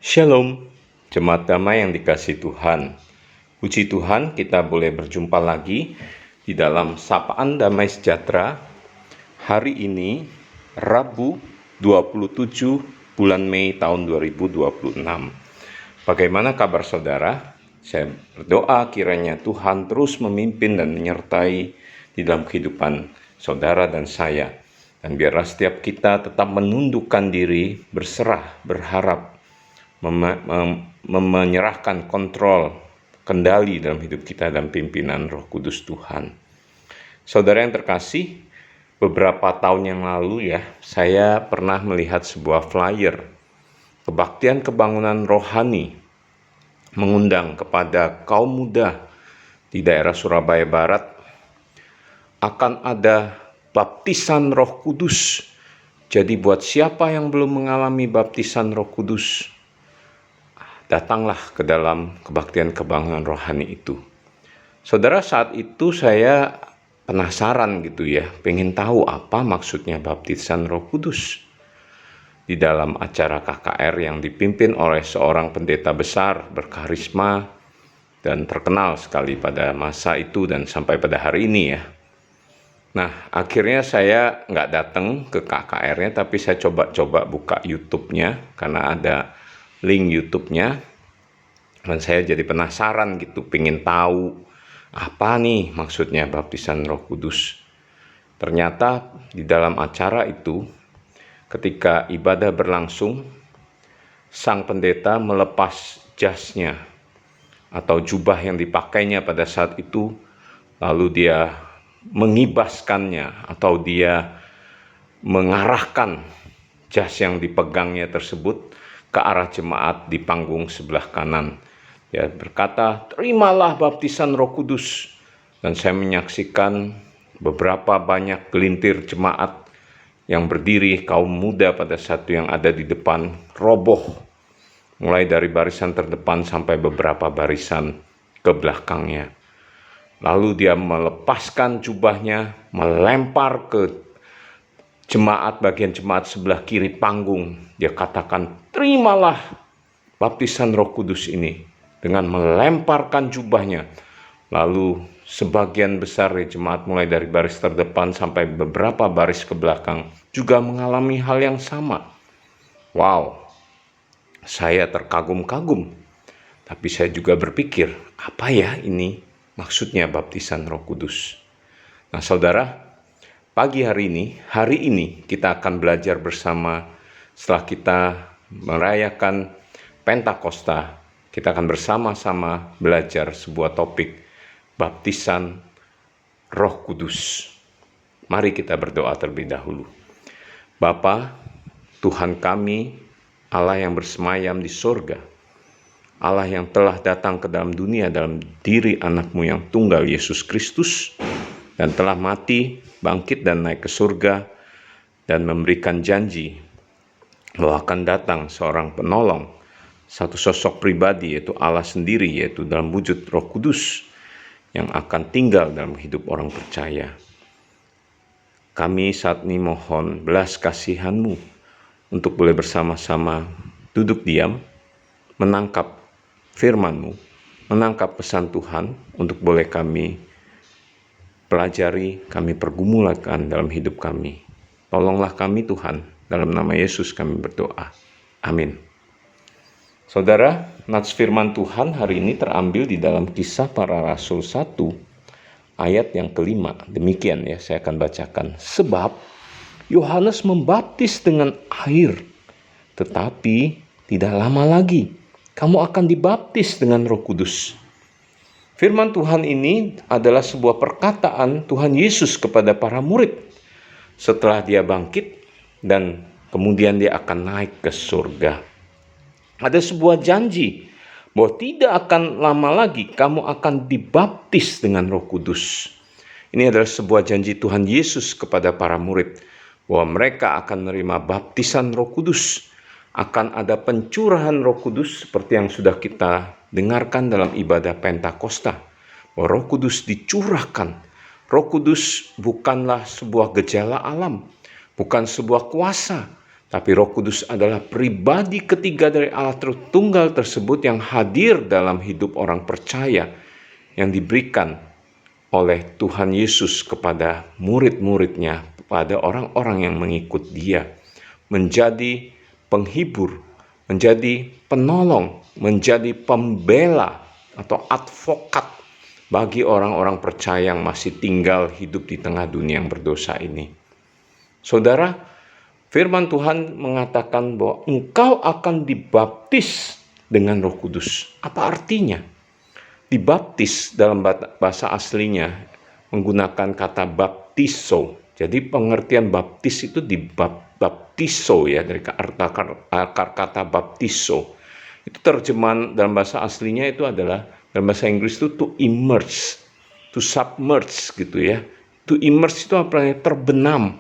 Shalom, jemaat damai yang dikasihi Tuhan. Puji Tuhan, kita boleh berjumpa lagi di dalam Sapaan Damai Sejahtera. Hari ini, Rabu 27 bulan Mei tahun 2026. Bagaimana kabar saudara? Saya berdoa kiranya Tuhan terus memimpin dan menyertai di dalam kehidupan saudara dan saya. Dan biarlah setiap kita tetap menundukkan diri, berserah, berharap, menyerahkan kontrol, kendali dalam hidup kita dan pimpinan Roh Kudus Tuhan. Saudara yang terkasih, beberapa tahun yang lalu saya pernah melihat sebuah flyer kebaktian kebangunan rohani mengundang kepada kaum muda di daerah Surabaya Barat akan ada baptisan Roh Kudus. Jadi buat siapa yang belum mengalami baptisan Roh Kudus, datanglah ke dalam kebaktian kebangunan rohani itu. Saudara, saat itu saya penasaran pengen tahu apa maksudnya baptisan Roh Kudus. Di dalam acara KKR yang dipimpin oleh seorang pendeta besar berkarisma dan terkenal sekali pada masa itu dan sampai pada hari ini Nah, akhirnya saya nggak datang ke KKR-nya, tapi saya coba buka YouTube-nya karena ada link YouTube-nya, dan saya jadi penasaran pengen tahu apa nih maksudnya baptisan Roh Kudus. Ternyata di dalam acara itu, ketika ibadah berlangsung, sang pendeta melepas jasnya atau jubah yang dipakainya pada saat itu, lalu dia mengibaskannya atau dia mengarahkan jas yang dipegangnya tersebut ke arah jemaat di panggung sebelah kanan. Dia berkata, "Terimalah baptisan Roh Kudus." Dan saya menyaksikan beberapa banyak gelintir jemaat yang berdiri, kaum muda pada saat itu yang ada di depan, roboh. Mulai dari barisan terdepan sampai beberapa barisan ke belakangnya. Lalu dia melepaskan jubahnya, melempar ke bagian jemaat sebelah kiri panggung. Dia katakan, "Terimalah baptisan Roh Kudus ini," dengan melemparkan jubahnya. Lalu sebagian besar jemaat mulai dari baris terdepan sampai beberapa baris ke belakang juga mengalami hal yang sama. Wow, saya terkagum-kagum. Tapi saya juga berpikir, apa ini maksudnya baptisan Roh Kudus? Nah saudara, pagi hari ini kita akan belajar bersama. Setelah kita merayakan Pentakosta, kita akan bersama-sama belajar sebuah topik baptisan Roh Kudus. Mari kita berdoa terlebih dahulu. Bapa, Tuhan kami, Allah yang bersemayam di sorga, Allah yang telah datang ke dalam dunia dalam diri anak-Mu yang tunggal Yesus Kristus, dan telah mati, bangkit dan naik ke surga, dan memberikan janji bahwa akan datang seorang penolong, satu sosok pribadi, yaitu Allah sendiri, yaitu dalam wujud Roh Kudus, yang akan tinggal dalam hidup orang percaya. Kami saat ini mohon belas kasihan-Mu untuk boleh bersama-sama duduk diam, menangkap firman-Mu, menangkap pesan Tuhan, untuk boleh kami pelajari, kami pergumulkan dalam hidup kami. Tolonglah kami Tuhan, dalam nama Yesus kami berdoa. Amin. Saudara, nats firman Tuhan hari ini terambil di dalam Kisah Para Rasul 1, ayat yang kelima. Demikian saya akan bacakan. "Sebab Yohanes membaptis dengan air, tetapi tidak lama lagi kamu akan dibaptis dengan Roh Kudus." Firman Tuhan ini adalah sebuah perkataan Tuhan Yesus kepada para murid setelah dia bangkit dan kemudian dia akan naik ke surga. Ada sebuah janji bahwa tidak akan lama lagi kamu akan dibaptis dengan Roh Kudus. Ini adalah sebuah janji Tuhan Yesus kepada para murid bahwa mereka akan menerima baptisan Roh Kudus. Akan ada pencurahan Roh Kudus seperti yang sudah kita dengarkan dalam ibadah Pentakosta. Bahwa Roh Kudus dicurahkan. Roh Kudus bukanlah sebuah gejala alam, bukan sebuah kuasa, Tapi Roh Kudus adalah pribadi ketiga dari Allah Tritunggal tersebut yang hadir dalam hidup orang percaya yang diberikan oleh Tuhan Yesus kepada murid-muridnya, kepada orang-orang yang mengikut Dia, menjadi penghibur, menjadi penolong, menjadi pembela atau advokat bagi orang-orang percaya yang masih tinggal hidup di tengah dunia yang berdosa ini. Saudara, firman Tuhan mengatakan bahwa engkau akan dibaptis dengan Roh Kudus. Apa artinya? Dibaptis dalam bahasa aslinya menggunakan kata baptiso. Jadi pengertian baptis itu baptiso ya, dari akar kata baptiso. Itu terjemahan dalam bahasa aslinya itu adalah, dalam bahasa Inggris itu to immerse, to submerge gitu ya. To immerse itu apa? Terbenam,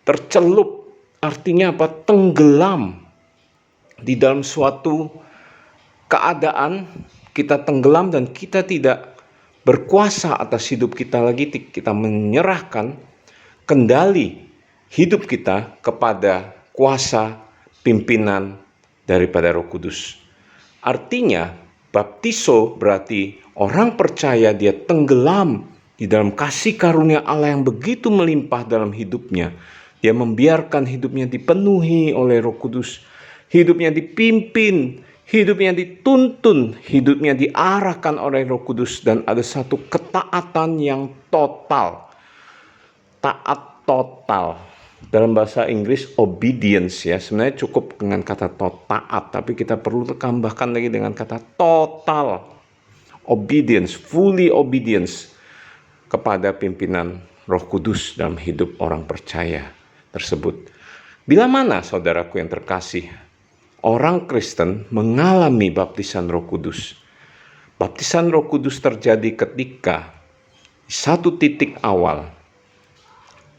tercelup. Artinya apa? Tenggelam di dalam suatu keadaan. Kita tenggelam dan kita tidak berkuasa atas hidup kita lagi. Kita menyerahkan kendali hidup kita kepada kuasa pimpinan daripada Roh Kudus. Artinya baptiso berarti orang percaya dia tenggelam di dalam kasih karunia Allah yang begitu melimpah dalam hidupnya. Dia membiarkan hidupnya dipenuhi oleh Roh Kudus. Hidupnya dipimpin, hidupnya dituntun, hidupnya diarahkan oleh Roh Kudus, dan ada satu ketaatan yang total. Taat total. Dalam bahasa Inggris obedience ya, sebenarnya cukup dengan kata taat, tapi kita perlu tambahkan lagi dengan kata total. Obedience, fully obedience kepada pimpinan Roh Kudus dalam hidup orang percaya tersebut. Bila mana saudaraku yang terkasih, orang Kristen mengalami baptisan Roh Kudus. Baptisan Roh Kudus terjadi ketika di satu titik awal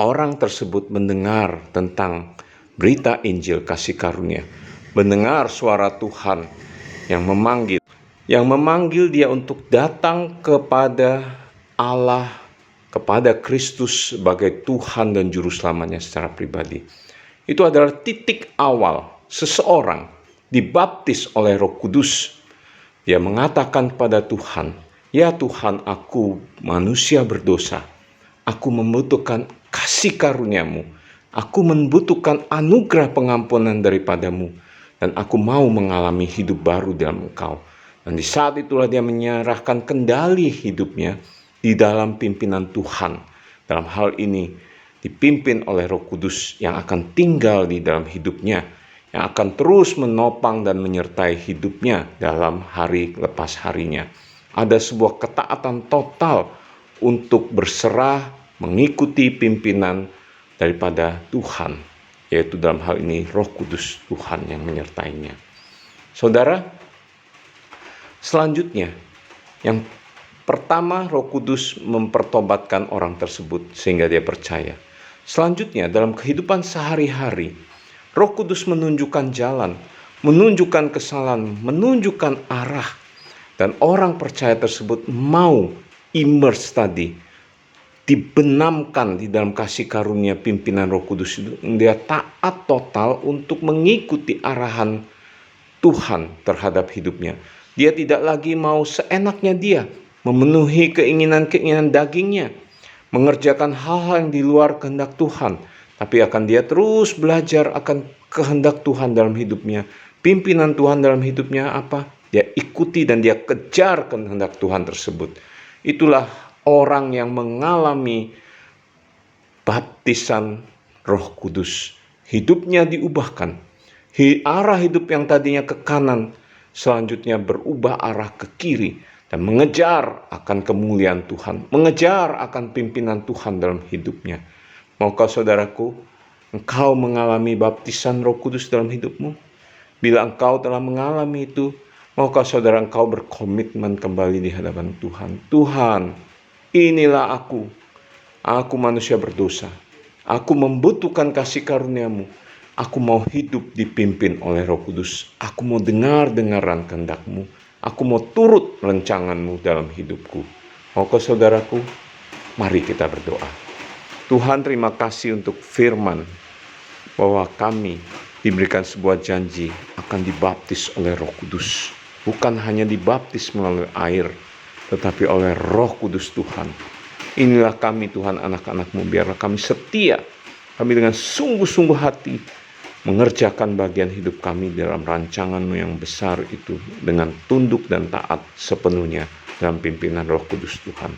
orang tersebut mendengar tentang berita Injil kasih karunia, mendengar suara Tuhan yang memanggil dia untuk datang kepada Allah, kepada Kristus sebagai Tuhan dan Juru Selamanya secara pribadi. Itu adalah titik awal seseorang dibaptis oleh Roh Kudus. Dia mengatakan kepada Tuhan, "Ya Tuhan, aku manusia berdosa. Aku membutuhkan kasih karunia-Mu. Aku membutuhkan anugerah pengampunan daripadamu. Dan aku mau mengalami hidup baru dalam Engkau." Dan di saat itulah dia menyerahkan kendali hidupnya di dalam pimpinan Tuhan. Dalam hal ini dipimpin oleh Roh Kudus yang akan tinggal di dalam hidupnya, yang akan terus menopang dan menyertai hidupnya dalam hari lepas harinya. Ada sebuah ketaatan total untuk berserah mengikuti pimpinan daripada Tuhan, yaitu dalam hal ini Roh Kudus Tuhan yang menyertainya. Saudara, selanjutnya yang pertama, Roh Kudus mempertobatkan orang tersebut sehingga dia percaya. Selanjutnya, dalam kehidupan sehari-hari, Roh Kudus menunjukkan jalan, menunjukkan kesalahan, menunjukkan arah. Dan orang percaya tersebut mau immerse tadi, dibenamkan di dalam kasih karunia pimpinan Roh Kudus itu. Dia taat total untuk mengikuti arahan Tuhan terhadap hidupnya. Dia tidak lagi mau seenaknya dia, memenuhi keinginan-keinginan dagingnya, mengerjakan hal-hal yang di luar kehendak Tuhan, tapi akan dia terus belajar akan kehendak Tuhan dalam hidupnya. Pimpinan Tuhan dalam hidupnya apa? Dia ikuti dan dia kejar kehendak Tuhan tersebut. Itulah orang yang mengalami baptisan Roh Kudus. Hidupnya diubahkan. Arah hidup yang tadinya ke kanan, selanjutnya berubah arah ke kiri. Dan mengejar akan kemuliaan Tuhan, mengejar akan pimpinan Tuhan dalam hidupnya. Maukah saudaraku, engkau mengalami baptisan Roh Kudus dalam hidupmu? Bila engkau telah mengalami itu, maukah saudara engkau berkomitmen kembali di hadapan Tuhan? Tuhan, inilah aku manusia berdosa. Aku membutuhkan kasih karunia-Mu. Aku mau hidup dipimpin oleh Roh Kudus. Aku mau dengar-dengaran kehendak-Mu. Aku mau turut rancangan-Mu dalam hidupku. Maukah saudaraku? Mari kita berdoa. Tuhan, terima kasih untuk firman bahwa kami diberikan sebuah janji akan dibaptis oleh Roh Kudus. Bukan hanya dibaptis melalui air, tetapi oleh Roh Kudus Tuhan. Inilah kami Tuhan, anak-anak-Mu, biarlah kami setia, kami dengan sungguh-sungguh hati mengerjakan bagian hidup kami dalam rancangan-Mu yang besar itu dengan tunduk dan taat sepenuhnya dalam pimpinan Roh Kudus Tuhan.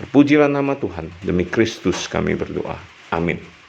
Terpujilah nama Tuhan, demi Kristus kami berdoa. Amin.